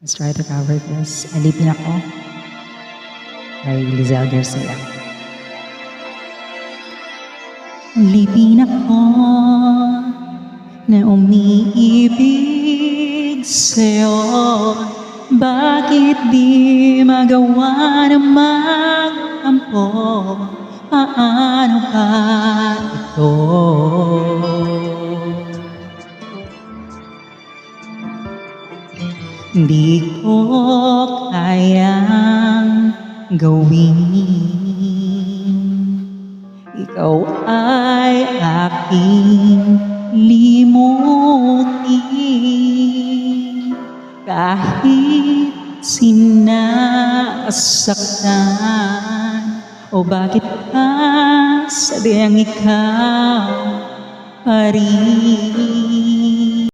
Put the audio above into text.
Let's try to cover this. Alipin ako by Lizelle Garcia. Alipin ako na umiibig sa'yo. Bakit di magawa na magtampo? Paano ba ito? Di ko kayang gawin. Ikaw ay aking limutin. Kahit sinasaktan, o bakit ka sadyang ikaw pa rin?